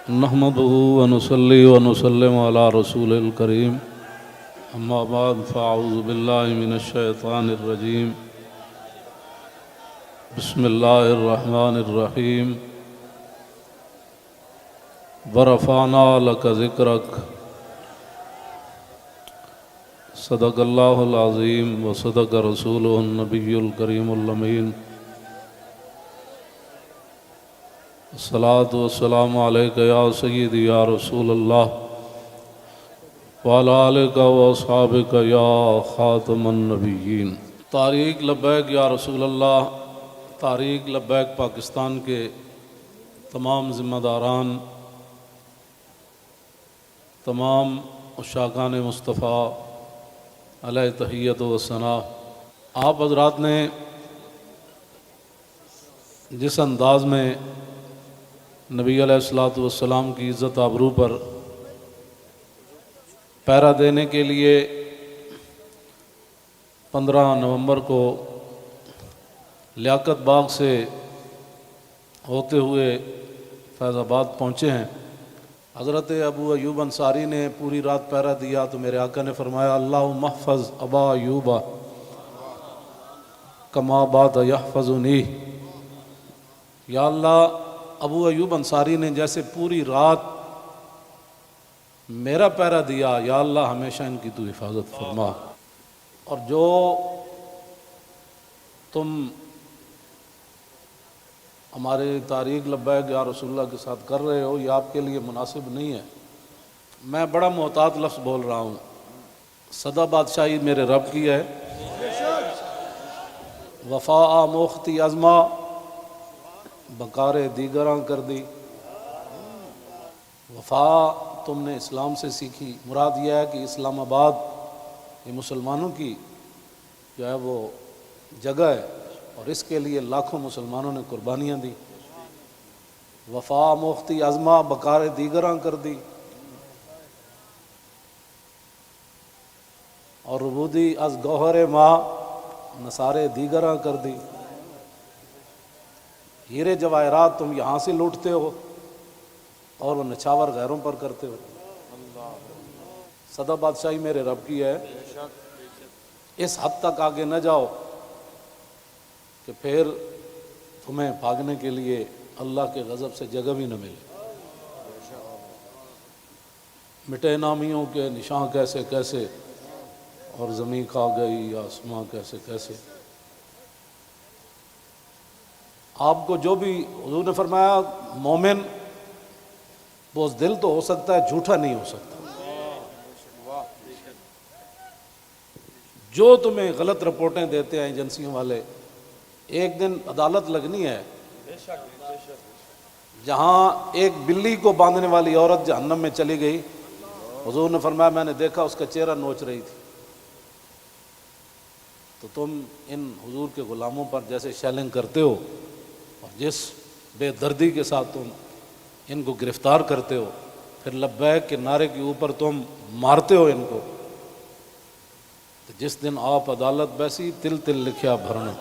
نحمده ونصلي ونسلم على رسول الكريم اما بعد فاعوذ بالله من الشيطان الرجيم بسم الله الرحمن الرحيم ورفعنا لك ذكرك صدق الله العظيم وصدق رسوله النبي الكريم الأمين الصلاة والسلام عليك يا سيدي يا رسول الله وعلى آلك وأصحابك يا خاتم النبيين۔ تحریک لبیک یا رسول اللہ، تحریک لبیک پاکستان کے تمام ذمہ داران، تمام عشاقان مصطفیٰ علیہ تحیت و ثنا، آپ حضرات نے جس انداز میں نبی علیہ الصلوۃ والسلام کی عزت آبرو پر پہرا دینے کے لیے 15 نومبر کو لیاقت باغ سے ہوتے ہوئے فیض آباد پہنچے ہیں۔ حضرت ابو ایوب انصاری نے پوری رات پہرا دیا تو میرے آقا نے فرمایا اللہم احفظ ابا ایوب کما بات یحفظنی، یا اللہ ابو ایوب انصاری نے جیسے پوری رات میرا پہرا دیا، یا اللہ ہمیشہ ان کی تو حفاظت فرما، اور جو تم ہمارے تحریک لبیک یا رسول اللہ کے ساتھ کر رہے ہو یہ آپ کے لیے مناسب نہیں ہے۔ میں بڑا محتاط لفظ بول رہا ہوں، سدا بادشاہی میرے رب کی ہے، وفا موختی ازما بکار دیگراں کر دی۔ وفا تم نے اسلام سے سیکھی، مراد یہ ہے کہ اسلام آباد یہ مسلمانوں کی جو ہے وہ جگہ ہے اور اس کے لیے لاکھوں مسلمانوں نے قربانیاں دی۔ وفا موختی ازما بکار دیگراں کر دی، اور ربودی از گوہر ماں نثارے دیگراں کر دی۔ ہیرے جواہرات تم یہاں سے لوٹتے ہو اور وہ نچھاور غیروں پر کرتے ہو۔ سدا بادشاہی میرے رب کی ہے، اس حد تک آگے نہ جاؤ کہ پھر تمہیں بھاگنے کے لیے اللہ کے غضب سے جگہ بھی نہ ملے۔ مٹے نامیوں کے نشان کیسے کیسے، اور زمین کھا گئی آسماں کیسے کیسے۔ آپ کو جو بھی حضور نے فرمایا مومن بوز دل تو ہو سکتا ہے، جھوٹا نہیں ہو سکتا۔ جو تمہیں غلط رپورٹیں دیتے ہیں ایجنسیوں والے، ایک دن عدالت لگنی ہے جہاں ایک بلی کو باندھنے والی عورت جہنم میں چلی گئی، حضور نے فرمایا میں نے دیکھا اس کا چہرہ نوچ رہی تھی۔ تو تم ان حضور کے غلاموں پر جیسے شیلنگ کرتے ہو اور جس بے دردی کے ساتھ تم ان کو گرفتار کرتے ہو، پھر لبیک کے نعرے کے اوپر تم مارتے ہو ان کو، تو جس دن آپ عدالت بیسی تل تل لکھیا بھرنا۔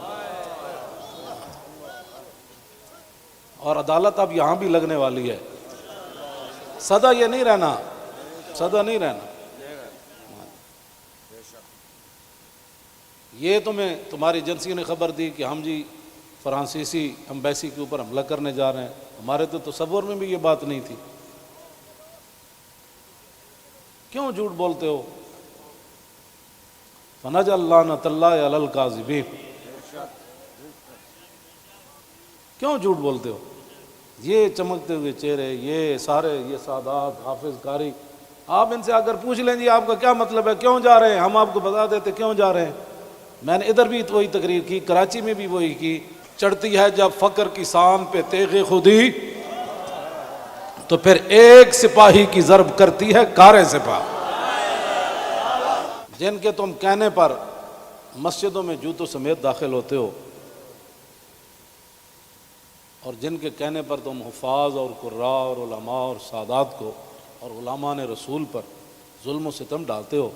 اور عدالت اب یہاں بھی لگنے والی ہے، سدا یہ نہیں رہنا، سدا نہیں رہنا۔ یہ تمہیں تمہاری ایجنسی نے خبر دی کہ ہم جی فرانسیسی امبیسی کے اوپر حملہ کرنے جا رہے ہیں، ہمارے تو تصور میں بھی یہ بات نہیں تھی۔ کیوں جھوٹ بولتے ہو؟ فنجعل لعنۃ اللہ علی الکاذبین، کیوں جھوٹ بولتے ہو؟ یہ چمکتے ہوئے چہرے، یہ سارے یہ سادات حافظ قاری، آپ ان سے آ کر پوچھ لیں جی آپ کا کیا مطلب ہے، کیوں جا رہے ہیں؟ ہم آپ کو بتا دیتے کیوں جا رہے ہیں۔ میں نے ادھر بھی وہی تقریر کی، کراچی میں بھی وہی کی۔ چڑھتی ہے جب فقر کی سان پہ تیغ خودی، تو پھر ایک سپاہی کی ضرب کرتی ہے کار سپاہ۔ جن کے تم کہنے پر مسجدوں میں جوتوں سمیت داخل ہوتے ہو، اور جن کے کہنے پر تم حفاظ اور قراء اور علماء اور سادات کو اور علماء نے رسول پر ظلم و ستم ڈالتے ہو،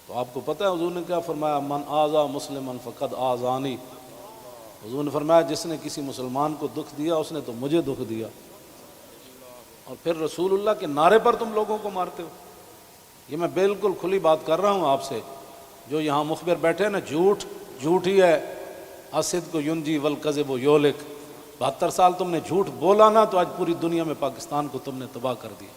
تو آپ کو پتہ ہے حضور نے کیا فرمایا؟ من آذا مسلمن فقد آذانی، حضور نے فرمایا جس نے کسی مسلمان کو دکھ دیا اس نے تو مجھے دکھ دیا۔ اور پھر رسول اللہ کے نعرے پر تم لوگوں کو مارتے ہو. یہ میں بالکل کھلی بات کر رہا ہوں آپ سے. جو یہاں مخبر بیٹھے ہیں نا، جھوٹ ہی ہے. الصدق ینجی والکذب یہلک. 72 سال تم نے جھوٹ بولا نا، تو آج پوری دنیا میں پاکستان کو تم نے تباہ کر دیا.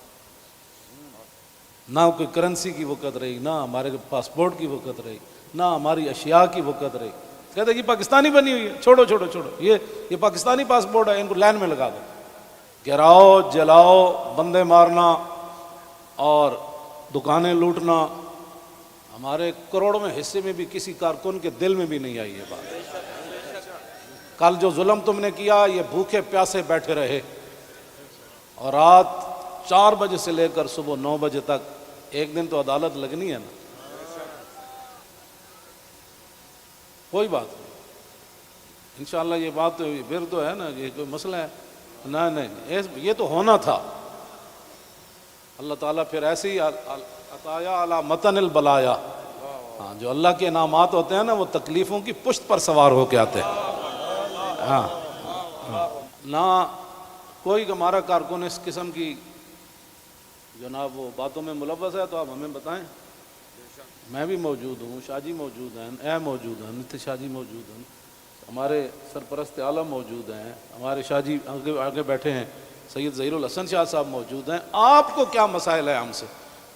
نہ کوئی کرنسی کی وقت رہی، نہ ہمارے پاسپورٹ کی وقت رہی، نہ ہماری اشیاء کی وقت رہی. کہتے ہیں یہ پاکستانی بنی ہوئی ہے، چھوڑو چھوڑو چھوڑو، یہ پاکستانی پاسپورٹ ہے، ان کو لائن میں لگا دو. گراؤ، جلاؤ، بندے مارنا اور دکانیں لوٹنا، ہمارے کروڑوں میں حصے میں بھی کسی کارکن کے دل میں بھی نہیں آئی یہ بات. کل جو ظلم تم نے کیا، یہ بھوکے پیاسے بیٹھے رہے اور رات 4 بجے سے لے کر صبح 9 بجے تک. ایک دن تو عدالت لگنی ہے نا. کوئی بات نہیں، انشاءاللہ یہ بات پھر تو ہے نا، یہ کوئی مسئلہ ہے؟ نہیں، یہ تو ہونا تھا. اللہ تعالیٰ پھر ایسے ہی عطایا علی متن البلایا. ہاں، جو اللہ کے انعامات ہوتے ہیں نا، وہ تکلیفوں کی پشت پر سوار ہو کے آتے ہیں. ہاں، نہ کوئی ہمارا کارکن اس قسم کی جناب وہ باتوں میں ملوث ہے تو آپ ہمیں بتائیں. میں بھی موجود ہوں، شاہ جی موجود ہیں، اے موجود ہیں، نتیش شاہ جی موجود ہیں، ہمارے سرپرست عالم موجود ہیں، ہمارے شاہ جی آگے بیٹھے ہیں، سید ظہیر الحسن شاہ صاحب موجود ہیں. آپ کو کیا مسائل ہے ہم سے؟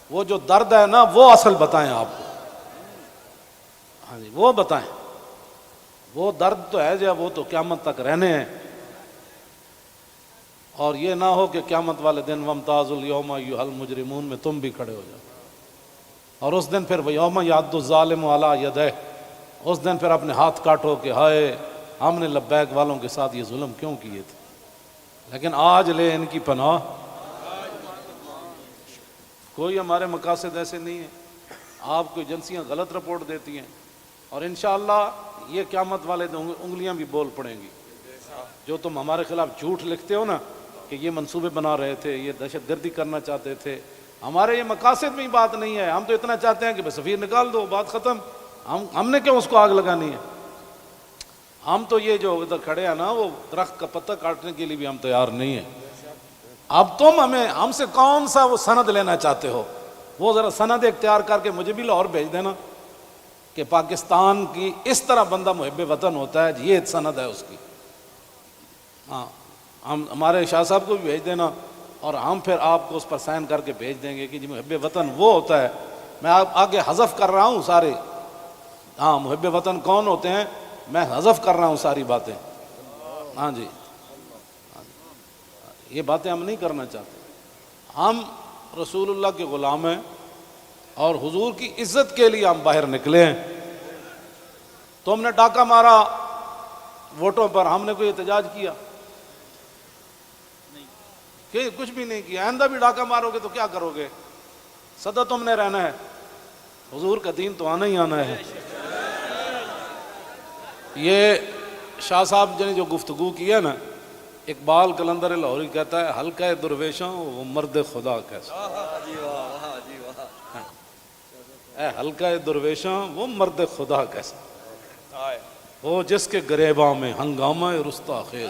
وہ جو درد ہے نا، وہ اصل بتائیں آپ کو. ہاں جی، وہ بتائیں. وہ درد تو ہے جو وہ تو قیامت تک رہنے ہیں. اور یہ نہ ہو کہ قیامت والے دن وَامْتَازُوا الْيَوْمَ أَيُّهَا الْمُجْرِمُونَ میں تم بھی کھڑے ہو جاؤ. اور اس دن پھر وَيَوْمَ يَعَضُّ الظَّالِمُ عَلَىٰ يَدَيْهِ، اس دن پھر اپنے ہاتھ کاٹو کہ ہائے ہم نے لبیک والوں کے ساتھ یہ ظلم کیوں کیے تھے. لیکن آج لے ان کی پناہ. کوئی ہمارے مقاصد ایسے نہیں ہیں. آپ کو ایجنسیاں غلط رپورٹ دیتی ہیں اور انشاءاللہ یہ قیامت والے دن انگلیاں بھی بول پڑیں گی. جو تم ہمارے خلاف جھوٹ لکھتے ہو نا کہ یہ منصوبے بنا رہے تھے، یہ دہشت گردی کرنا چاہتے تھے، ہمارے یہ مقاصد میں ہی بات نہیں ہے. ہم تو اتنا چاہتے ہیں کہ بس سفیر نکال دو، بات ختم. ہم نے کیوں اس کو آگ لگانی ہے؟ ہم تو یہ جو ادھر کھڑے ہیں نا، وہ درخت کا پتہ کاٹنے کے لیے بھی ہم تیار نہیں ہیں. اب تم ہم سے کون سا وہ سند لینا چاہتے ہو؟ وہ ذرا سند اختیار کر کے مجھے بھی لاہور بھیج دینا کہ پاکستان کی اس طرح بندہ محب وطن ہوتا ہے، یہ سند ہے اس کی. ہاں، ہم ہمارے شاہ صاحب کو بھی بھیج دینا اور ہم پھر آپ کو اس پر سائن کر کے بھیج دیں گے کہ جی محب وطن وہ ہوتا ہے. میں آپ آگے حذف کر رہا ہوں سارے. ہاں، محب وطن کون ہوتے ہیں میں حذف کر رہا ہوں ساری باتیں. ہاں جی، یہ باتیں ہم نہیں کرنا چاہتے. ہم رسول اللہ کے غلام ہیں اور حضور کی عزت کے لیے ہم باہر نکلے ہیں. تم نے ڈاکہ مارا ووٹوں پر، ہم نے کوئی احتجاج کیا؟ کہ کچھ بھی نہیں کیا. آئندہ بھی ڈاکہ مارو گے تو کیا کرو گے؟ سدا تم نے رہنا ہے. حضور کا دین تو آنا ہی آنا ہے. یہ شاہ صاحب نے جو گفتگو کی ہے نا، اقبال قلندر لاہوری کہتا ہے ہلکا درویشاں وہ مرد خدا کیسا. اے ہلکا درویشاں وہ مرد خدا کیسا، وہ جس کے گریباں میں ہنگامہ رستا خیز.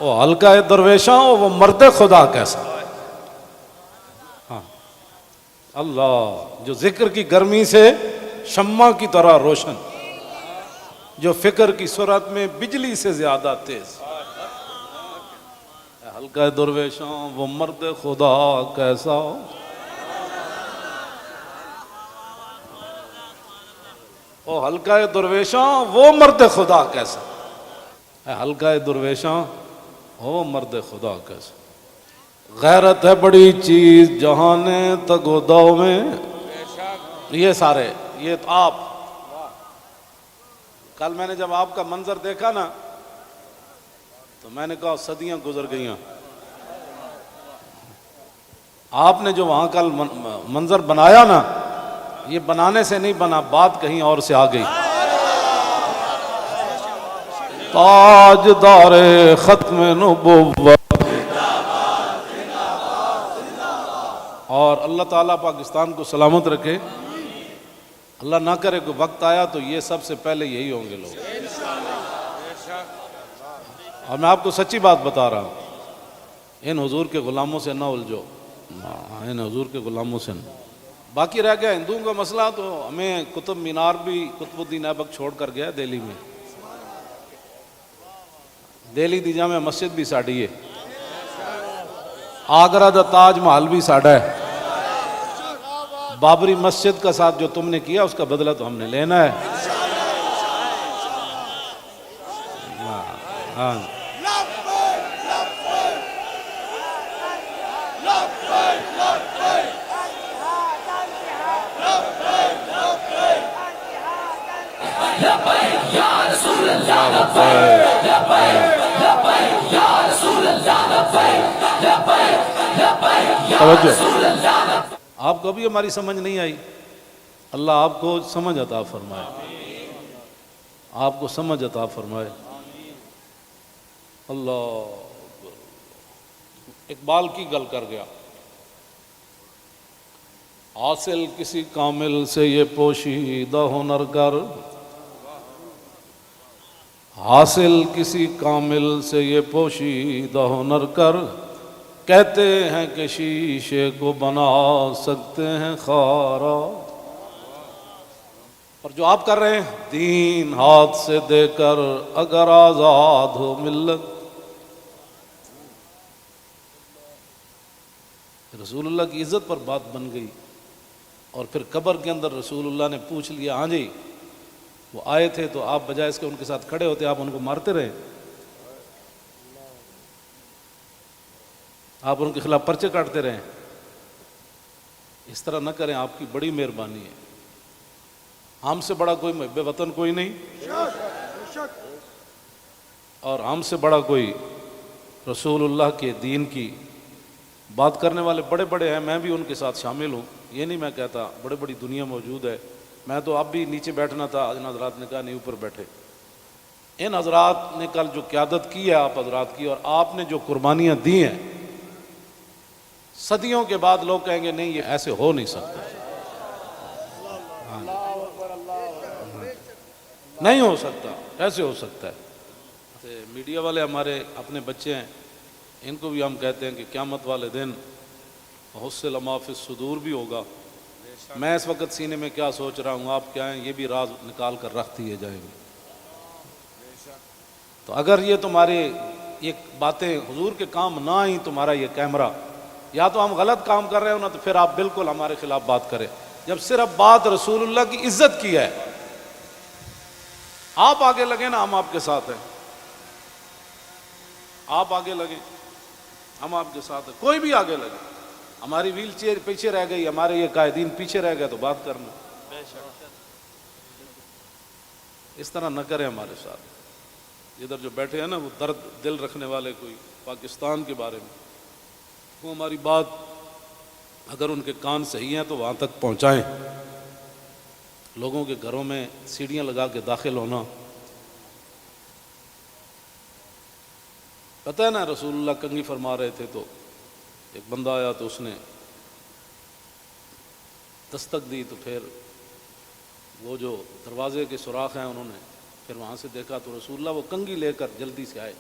وہ ہلکا درویشاں وہ مرد خدا کیسا. ہاں، اللہ جو ذکر کی گرمی سے شمع کی طرح روشن، جو فکر کی سرعت میں بجلی سے زیادہ تیز. ہلکا درویشاں وہ مرد خدا کیسا. او ہلکا درویشاں وہ مرد خدا کیسا. ہلکا درویشاں وہ مرد خدا کیسا. غیرت ہے بڑی چیز جہانے تگو دو میں. یہ سارے یہ تو آپ کل میں نے جب آپ کا منظر دیکھا نا تو میں نے کہا صدیاں گزر گئیاں. آپ نے جو وہاں کل منظر بنایا نا، یہ بنانے سے نہیں بنا، بات کہیں اور سے آ گئی. تاجدار ختم نبوت. اور اللہ تعالیٰ پاکستان کو سلامت رکھے. اللہ نہ کرے کہ وقت آیا تو یہ سب سے پہلے یہی ہوں گے لوگ. اور میں آپ کو سچی بات بتا رہا ہوں، ان حضور کے غلاموں سے نہ الجھو، ان حضور کے غلاموں سے نہ. باقی رہ گیا ہندوؤں کا مسئلہ، تو ہمیں قطب مینار بھی قطب الدین ایبک چھوڑ کر گیا دہلی میں. دہلی دی جامع مسجد بھی ساڑی ہے، آگرہ دا تاج محل بھی ساڑا ہے. بابری مسجد کا ساتھ جو تم نے کیا اس کا بدلہ تو ہم نے لینا ہے. ہاں آپ کو بھی ہماری سمجھ نہیں آئی، اللہ آپ کو سمجھ عطا فرمائے، آپ کو سمجھ عطا فرمائے. اللہ اقبال کی گل کر گیا، حاصل کسی کامل سے یہ پوشیدہ ہنر کر، حاصل کسی کامل سے یہ پوشیدہ ہنر کر، کہتے ہیں کہ شیشے کو بنا سکتے ہیں خارا. اور جو آپ کر رہے ہیں، دین ہاتھ سے دے کر اگر آزاد ہو ملت. رسول اللہ کی عزت پر بات بن گئی، اور پھر قبر کے اندر رسول اللہ نے پوچھ لیا، ہاں جی وہ آئے تھے تو آپ بجائے اس کے ان کے ساتھ کھڑے ہوتے، آپ ان کو مارتے رہے، آپ ان کے خلاف پرچے کاٹتے رہے. اس طرح نہ کریں، آپ کی بڑی مہربانی ہے. ہم سے بڑا کوئی محب وطن کوئی نہیں، اور ہم سے بڑا کوئی رسول اللہ کے دین کی بات کرنے والے بڑے بڑے ہیں. میں بھی ان کے ساتھ شامل ہوں، یہ نہیں میں کہتا، بڑے بڑی دنیا موجود ہے. میں تو اب بھی نیچے بیٹھنا تھا، ان حضرات نے کہا نہیں اوپر بیٹھے. ان حضرات نے کل جو قیادت کی ہے آپ حضرات کی، اور آپ نے جو قربانیاں دی ہیں، صدیوں کے بعد لوگ کہیں گے نہیں یہ ایسے ہو نہیں سکتا، نہیں ہو سکتا، ایسے ہو سکتا ہے. میڈیا والے ہمارے اپنے بچے ہیں، ان کو بھی ہم کہتے ہیں کہ قیامت والے دن حصل ما فی الصدور بھی ہوگا. میں اس وقت سینے میں کیا سوچ رہا ہوں، آپ کیا ہیں، یہ بھی راز نکال کر رکھ دیے جائیں گے. تو اگر یہ تمہاری یہ باتیں حضور کے کام نہ آئیں، تمہارا یہ کیمرہ، یا تو ہم غلط کام کر رہے ہو نا، تو پھر آپ بالکل ہمارے خلاف بات کریں. جب صرف بات رسول اللہ کی عزت کی ہے، آپ آگے لگیں نا، ہم آپ کے ساتھ ہیں. آپ آگے لگیں، ہم آپ کے ساتھ ہیں. کوئی بھی آگے لگے، ہماری ویل چیئر پیچھے رہ گئی، ہمارے یہ قائدین پیچھے رہ گئے، تو بات کرنا. اس طرح نہ کریں ہمارے ساتھ. ادھر جو بیٹھے ہیں نا، وہ درد دل رکھنے والے کوئی پاکستان کے بارے میں، وہ ہماری بات اگر ان کے کان صحیح ہیں تو وہاں تک پہنچائیں. لوگوں کے گھروں میں سیڑھیاں لگا کے داخل ہونا، پتہ ہے نا رسول اللہ کنگھی فرما رہے تھے تو ایک بندہ آیا تو اس نے دستک دی، تو پھر وہ جو دروازے کے سوراخ ہیں انہوں نے پھر وہاں سے دیکھا تو رسول اللہ وہ کنگھی لے کر جلدی سے آئے،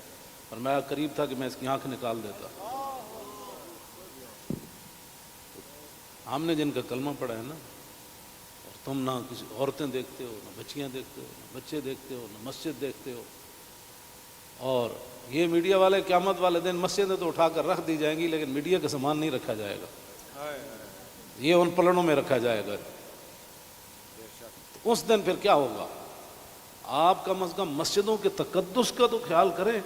اور میں قریب تھا کہ میں اس کی آنکھ نکال دیتا. ہم نے جن کا کلمہ پڑھا ہے نا، اور تم نہ کسی عورتیں دیکھتے ہو، نہ بچیاں دیکھتے ہو، نہ بچے دیکھتے ہو، نہ مسجد دیکھتے ہو. اور یہ میڈیا والے قیامت والے دن مسجدیں تو اٹھا کر رکھ دی جائیں گی، لیکن میڈیا کا سامان نہیں رکھا جائے گا، یہ ان پلڑوں میں رکھا جائے گا. اس دن پھر کیا ہوگا؟ آپ کم از کم مسجدوں کے تقدس کا تو خیال کریں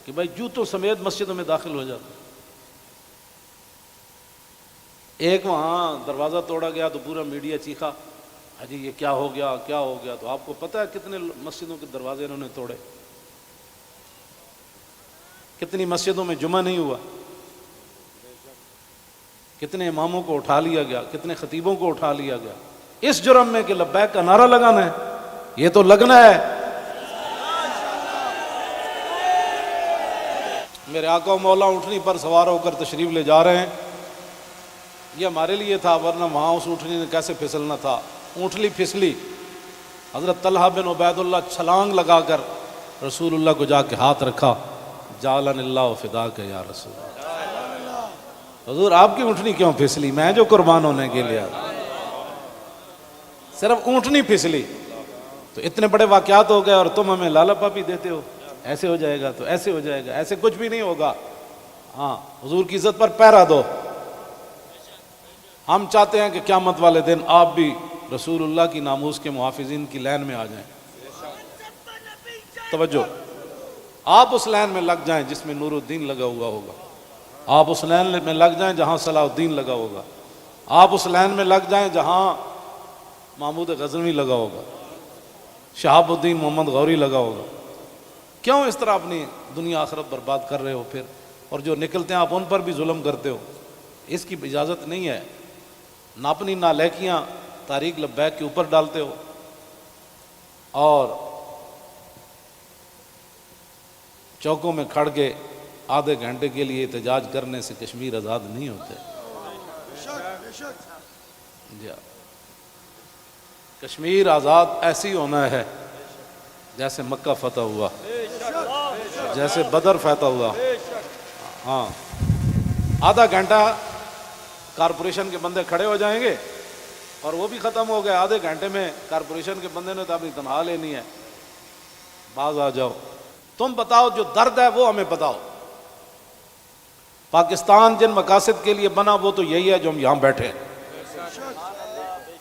کہ بھائی جوتوں سمیت مسجدوں میں داخل ہو جاتے. ایک وہاں دروازہ توڑا گیا تو پورا میڈیا چیخا، حجی یہ کیا ہو گیا، کیا ہو گیا. تو آپ کو پتہ ہے کتنے مسجدوں کے دروازے انہوں نے توڑے، کتنی مسجدوں میں جمعہ نہیں ہوا، کتنے اماموں کو اٹھا لیا گیا، کتنے خطیبوں کو اٹھا لیا گیا، اس جرم میں کہ لبیک کا نعرہ لگانا ہے. یہ تو لگنا ہے. میرے آقا و مولا اونٹنی پر سوار ہو کر تشریف لے جا رہے ہیں. یہ ہمارے لیے تھا، ورنہ وہاں اس اونٹنی نے کیسے پھسلنا تھا. اونٹلی پھسلی، حضرت طلحہ بن عبید اللہ چھلانگ لگا کر رسول اللہ کو جا کے ہاتھ رکھا، جعلن اللہ فداک یا رسول اللہ، حضور آپ کی اونٹنی کیوں پھسلی؟ میں جو قربان ہونے کے لیے صرف اونٹنی پھسلی، تو اتنے بڑے واقعات ہو گئے اور تم ہمیں لالا پاپی دیتے ہو، ایسے ہو جائے گا تو ایسے ہو جائے گا، ایسے کچھ بھی نہیں ہوگا۔ ہاں حضور کی عزت پر پہرا دو۔ ہم چاہتے ہیں کہ قیامت والے دن آپ بھی رسول اللہ کی ناموس کے محافظین کی لائن میں آ جائیں۔ توجہ، آپ اس لائن میں لگ جائیں جس میں نور الدین لگا ہوا ہوگا، آپ اس لائن میں لگ جائیں جہاں صلاح الدین لگا ہوگا، آپ اس لائن میں لگ جائیں جہاں محمود غزنوی لگا ہوگا، شہاب الدین محمد غوری لگا ہوگا۔ کیوں اس طرح اپنی دنیا آخرت برباد کر رہے ہو پھر؟ اور جو نکلتے ہیں آپ ان پر بھی ظلم کرتے ہو، اس کی اجازت نہیں ہے۔ نہ اپنی نالیکیاں طریق لبیک کے اوپر ڈالتے ہو، اور چوکوں میں کھڑ کے آدھے گھنٹے کے لیے احتجاج کرنے سے کشمیر آزاد نہیں ہوتے۔ جی، کشمیر آزاد ایسی ہونا ہے جیسے مکہ فتح ہوا، جیسے بدر فتح ہوا۔ ہاں، آدھا گھنٹہ کارپوریشن کے بندے کھڑے ہو جائیں گے اور وہ بھی ختم ہو گئے، آدھے گھنٹے میں کارپوریشن کے بندے نے تو اپنی تنخواہ لینی ہے، باز آ جاؤ، تم بتاؤ جو درد ہے وہ ہمیں بتاؤ۔ پاکستان جن مقاصد کے لیے بنا وہ تو یہی ہے جو ہم یہاں بیٹھے ہیں۔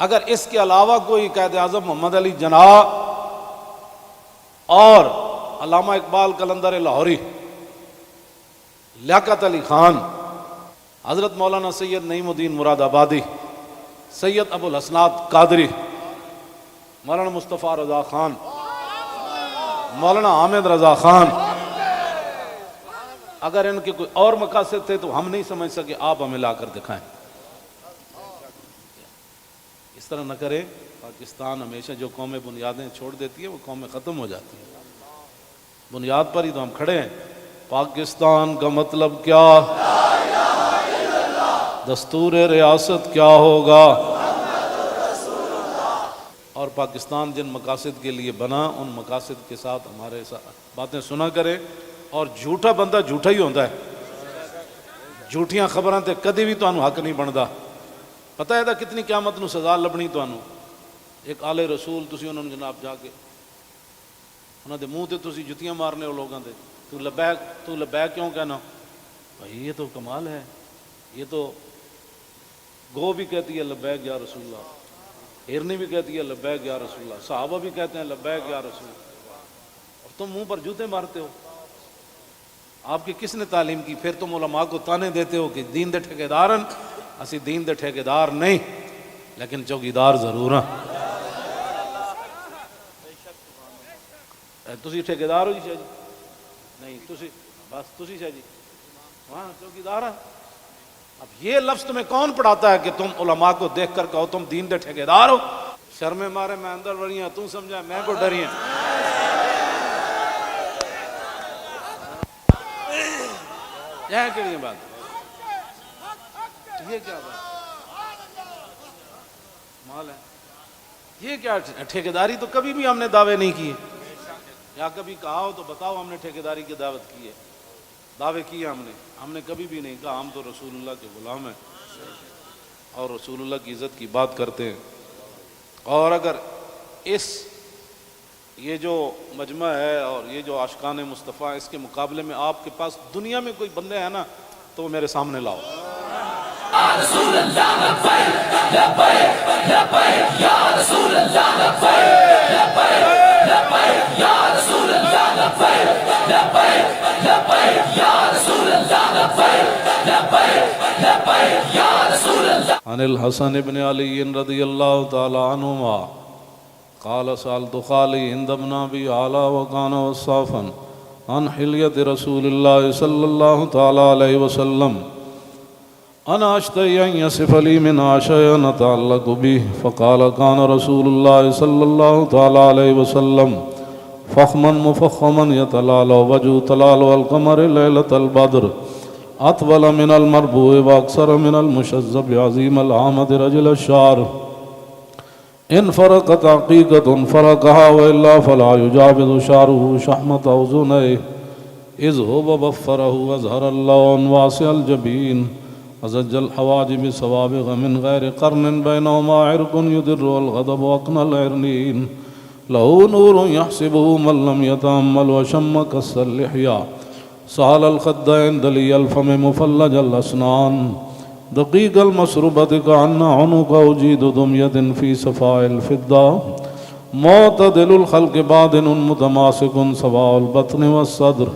اگر اس کے علاوہ کوئی قائد اعظم محمد علی جناح اور علامہ اقبال قلندر لاہوری، لیاقت علی خان، حضرت مولانا سید نعیم الدین مراد آبادی، سید ابو الحسنات قادری، مولانا مصطفیٰ رضا خان، مولانا حامد رضا خان، اگر ان کے کوئی اور مقاصد تھے تو ہم نہیں سمجھ سکے، آپ ہمیں لا کر دکھائیں۔ اس طرح نہ کریں، پاکستان ہمیشہ جو قومیں بنیادیں چھوڑ دیتی ہے وہ قومیں ختم ہو جاتی ہیں، بنیاد پر ہی تو ہم کھڑے ہیں۔ پاکستان کا مطلب کیا؟ دستور ریاست کیا ہوگا؟ اور پاکستان جن مقاصد کے لیے بنا ان مقاصد کے ساتھ ہمارے باتیں سنا کرے، اور جھوٹا بندہ جھوٹا ہی ہوتا ہے، جھوٹیاں خبراں تے کدی بھی تانوں حق نہیں بندا۔ پتہ ہے کتنی قیامت نو سزا لبنی تانوں۔ ایک آل رسول تسی انہوں نے جناب جا کے انہوں دے منہ تے تسی جتیاں مارنے ہو لوگاں دے، تو لبیک کیوں کہنا؟ بھائی یہ تو کمال ہے، یہ تو گو بھی کہتی ہے لبیک یا رسول اللہ، ہرنی بھی کہتی ہے لبیک یا رسول اللہ، صحابہ بھی کہتے ہیں لبیک یا رسول اللہ، اور تم منہ پر جوتے مارتے ہو۔ آپ کی کس نے تعلیم کی؟ پھر تم علماء کو تانے دیتے ہو کہ دین دے ٹھیکیدارن، اسی دین دے ٹھیکیدار نہیں لیکن چوکیدار ضرور ہیں۔ تسی ٹھیکیدار ہو جی شاہ جی؟ نہیں، تسی بس تسی شاہ جی وہاں چوکیدار ہیں۔ اب یہ لفظ تمہیں کون پڑھاتا ہے کہ تم علماء کو دیکھ کر کہو تم دین دے ٹھیکیدار ہو؟ شرم مارے میں اندر وڑی ہیں، تم سمجھا میں کو ڈری ہیں۔ یہ کیڑی بات؟ یہ کیا بات مال ہے؟ یہ کیا ٹھیکیداری؟ تو کبھی بھی ہم نے دعوے نہیں کیے، یا کبھی کہا ہو تو بتاؤ ہم نے ٹھیکیداری کی دعوت کی ہے، دعوے کیے ہم نے کبھی بھی نہیں کہا۔ ہم تو رسول اللہ کے غلام ہیں اور رسول اللہ کی عزت کی بات کرتے ہیں۔ اور اگر یہ جو مجمع ہے اور یہ جو عاشقان مصطفیٰ، اس کے مقابلے میں آپ کے پاس دنیا میں کوئی بندے ہیں نا تو وہ میرے سامنے لاؤ۔ رسول اللہ لبیک لبیک لبیک یا رسول اللہ لبیک لبیک لبیک یا رسول اللہ لبیک لبیک لبیک یا رسول اللہ لبیک لبیک لبیک یا رسول اللہ۔ عن الحسن بن علی رضی اللہ تعالی عنہما قال سألت خالي عند ابن أبي علا وكان وصافا عن حلية رسول الله صلى الله تعالى عليه وسلم أنا أشتهي أن يصف لي منها شيئا نتعلق به فقال كان رسول الله صلى الله تعالى عليه وسلم فخما مفخما يتلالى وجه تلال القمر ليلة البدر أطول من المربوع وأكثر من المشذب عظيم العامد رجل الشعر إن فرقت عقيقة فرقها وإلا فلا يجاوز شعره شحمة أذنيه إذ هو بفره وأزهر اللون واسع الجبين أزج الحواجب سوابغ من غير قرن بينهما عرق يدر والغضب وأقنى العرنين له نور يحسبه من لم يتأمل وشم كس اللحية سهل الخدين دلي الفم مفلج الأسنان دقيق المسربة كأن عنق أجيد دمية في صفاء الفضة معتدل الخلق بادن متماسك سواء البطن والصدر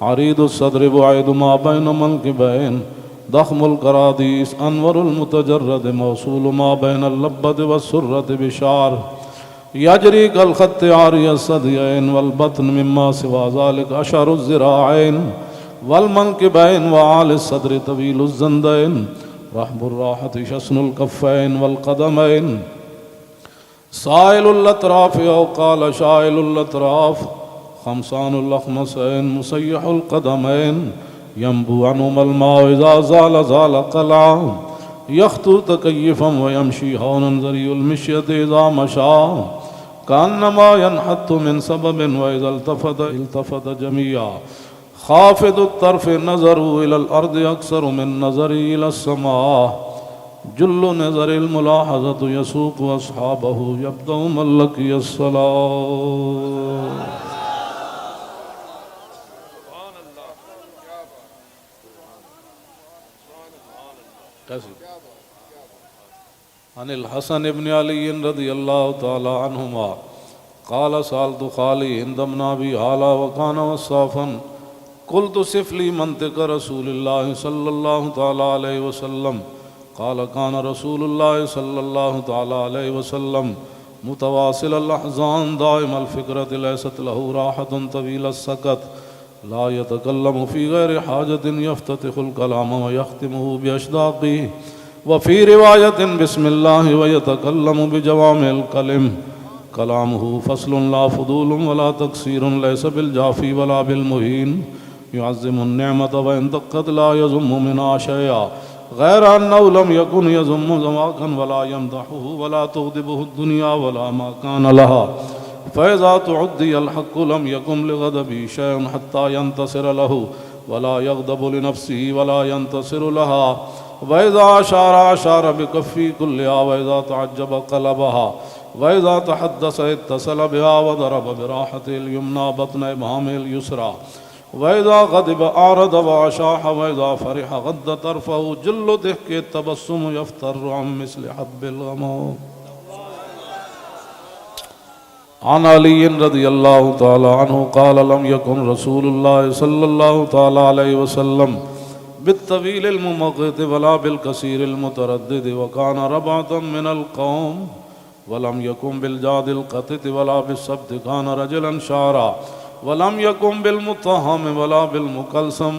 عريض الصدر بعيد ما بين منكبين ضخم الكراديس أنور المتجرد موصول ما بين اللبة والسرة بشعر يجري كالخط عاري الثديين والبطن مما سوى ذلك أشعر الذراعين والمنكبين وعالي الصدر طويل الزندين رحب الراحة شسن الكفين والقدمين سائل الأطراف أو قال شائل الأطراف خمسان الأخمسين مسيح القدمين ينبو عنهما الماء إذا زال زال قلعا يخطو تكيفا ويمشي هونا ذري المشية إذا مشى كأنما ينحت من سبب وإذا التفت جميعا خافض الطرف نظره إلى الأرض أكثر من نظري إلى السماء جل نظر الملاحظة يسوق أصحابه يبدأ من لقي الصلاة. عن الحسن بن علي رضي الله تعالى عنهما قال سألت خالي هند بن أبي هالة وكان وصافا قلت صف لي منطق رسول الله صلى الله تعالى عليه وسلم قال كان رسول الله صلى الله تعالى عليه وسلم متواصل الأحزان دائم الفكرة ليست له راحة طويل السكت لا يتكلم في غير حاجة يفتتح الكلام ويختمه بأشداقه وفي رواية بسم الله ويتكلم بجوامع الكلم كلامه فصل لا فضول ولا تقصير ليس بالجافي ولا بالمهين يعظم النعمة وإن دقت لا يذم منها شيئا غير أنه لم يكن يذم زواكا ولا يمدحه ولا تغضبه الدنيا ولا ما كان لها فإذا تعدي الحق لم يكن لغضبه شيء حتى ينتصر له ولا يغضب لنفسه ولا ينتصر لها وإذا أشار بكفي كلها وإذا تعجب قلبها وإذا تحدث اتصل بها وضرب براحته اليمنى بطن إبهامه اليسرى وإذا غضب أعرض وأشاح وإذا فرح غض طرفه جل ضحك التبسم يفتر عن مثل حب الغمام. عن علي رضي الله تعالى عنه قال لم يكن رسول الله صلى الله تعالى عليه وسلم بالطويل الممقت ولا بالكثير المتردد وكان ربعة من القوم ولم يكن بالجاد القطت ولا بالسبت كان رجلا شعرا ولم يكن بالمطهم ولا بالمكلسم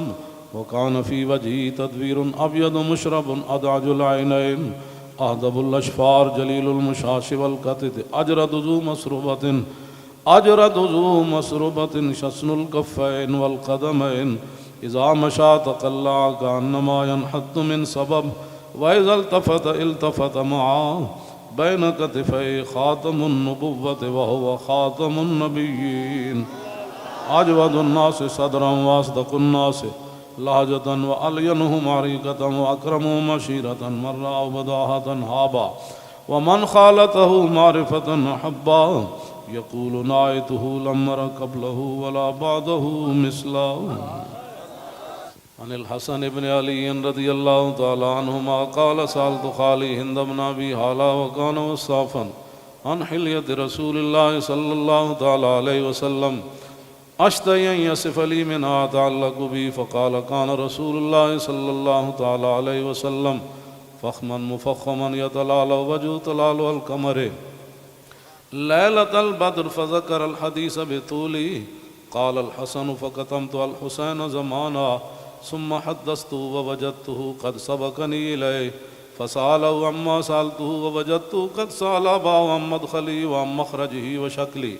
وكان في وجهه تدوير أبيض مشرب أدعج العينين أهدب الأشفار جليل المشاش والقطت أجرد ذو مسربة شسن الكفين والقدمين إذا مشى تقلع كأنما ينحط من سبب وإذا التفت معه بين كتفي خاتم النبوة وهو خاتم النبيين أجود الناس صدرا وأصدق الناس لهجة وألينهم عريقة وأكرمهم عشيرة مرة وبداهة هابا ومن خالته معرفة أحبا يقول نايته لم أر قبله ولا بعده مثله. عن الحسن بن علي رضي الله تعالى عنهما قال سألت خالي هند بن أبي هالة وكان وصافا عن حلية رسول الله صلى الله تعالى عليه وسلم أشتهي أن يصف لي منها أتعلق بي فقال كان رسول الله صلى الله تعالى عليه وسلم فخما مفخما يتلالى وجه تلال القمر ليلة البدر فذكر الحديث بطوله قال الحسن فكتمت الحسين زمانا ثم حدثته ووجدته قد سبقني إليه فسأله عما سألته ووجدته قد سأل أباه عن مدخلي وعن مخرجه وشكلي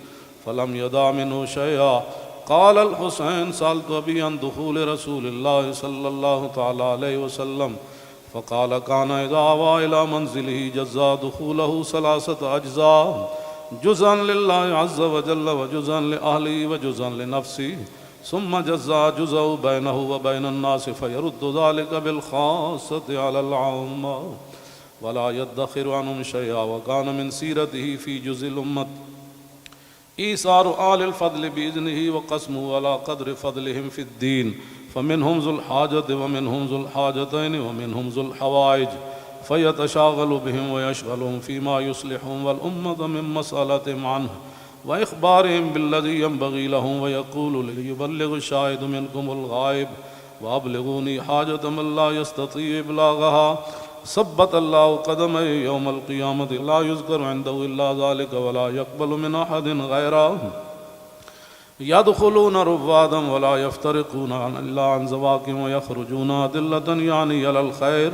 فلم يدع منه شيئا. قال الحسين سألت أبي عن دخول رسول الله صلى الله تعالى عليه وسلم فقال كان إذا آوى إلى منزله جزا دخوله 3 أجزاء، جزءا لله عز وجل وجزءا لأهله وجزءا لنفسه، ثم جزا جزء بينه وبين الناس فيرد ذلك بالخاصة على العامة ولا يدخر عنهم شيئا. وكان من سيرته في جزء الأمة إيثار آل الفضل بإذنه وقسمه على قدر فضلهم في الدين، فمنهم ذو الحاجة ومنهم ذو الحاجتين ومنهم ذو الحوائج، فيتشاغل بهم ويشغلهم فيما يصلحهم والأمة من مسألتهم عنه وإخبارهم بالذي ينبغي لهم، ويقول ليبلغ الشاهد منكم الغائب وأبلغوني حاجة من لا يستطيع إبلاغها. ثبت الله قدمه يوم القيامة لا يذكر عنده إلا ذلك ولا يقبل من أحد غيره. يدخلون رفادا ولا يفترقون إلا عن زواكم ويخرجون أدلة يعني على الخير.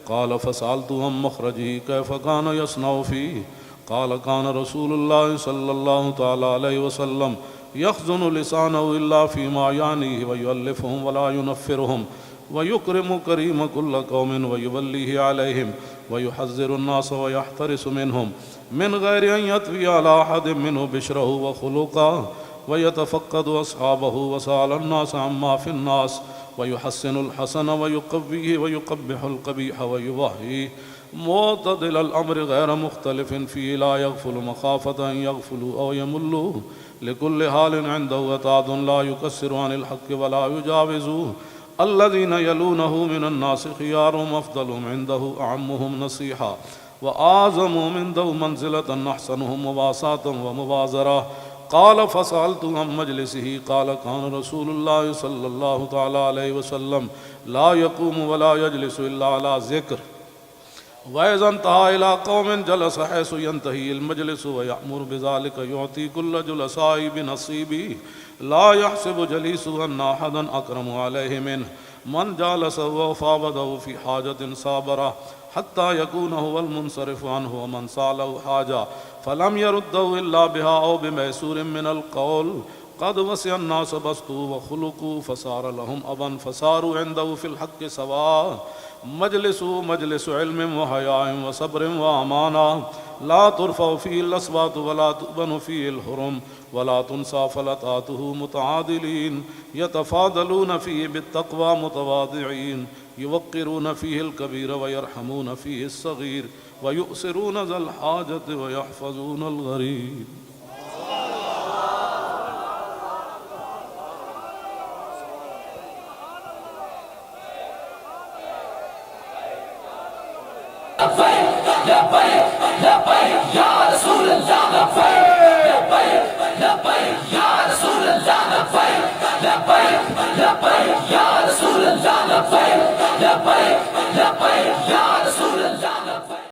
قال فسألت عن مخرجه كيف كان يصنع فيه؟ قال كان رسول الله صلى الله تعالى عليه وسلم يخزن لسانه إلا فيما يعنيه ويؤلفهم ولا ينفرهم ويكرم كريم كل قوم ويوليه عليهم ويحذر الناس ويحترس منهم من غير أن يطوي على أحد منه بشره وخلقه ويتفقد أصحابه وسأل الناس عما في الناس ويحسن الحسن ويقويه ويقبح القبيح ويوهيه معتدل الأمر غير مختلف فيه لا يغفل مخافة أن يغفلوا أو يملوا لكل حال عنده وتعد لا يكسر عن الحق ولا يجاوزوه. الذين يلونه من الناس خيارهم أفضلهم عنده أعمهم نصيحة وأعظمهم عنده منزلة أحسنهم مواساة ومبازرة. قال فسألت عن مجلسه قال كان رسول الله صلى الله تعالى عليه وسلم لا يقوم ولا يجلس إلا على ذكر، وإذا انتهى إلى قوم جلس حيث ينتهي المجلس ويأمر بذلك يعطي كل جلسائه بنصيبه لا يحسب جليسه أن أحدا أكرم عليه منه. من جالسه وفاوضه في حاجة صابره حتى يكون هو المنصرف عنه، ومن سأله حاجة فلم يرده إلا بها أو بميسور من القول قد وسع الناس بسطوا وخلقوا فصار لهم أبا فصاروا عنده في الحق سواء. مجلس علم وحياء وصبر وأمانة لا ترفع فيه الأصوات ولا تؤبن فيه الحرم ولا تنسى فلتاته متعادلين يتفاضلون فيه بالتقوى متواضعين يوقرون فيه الكبير ويرحمون فيه الصغير ويؤثرون ذا الحاجة ويحفظون الغريب. لبيك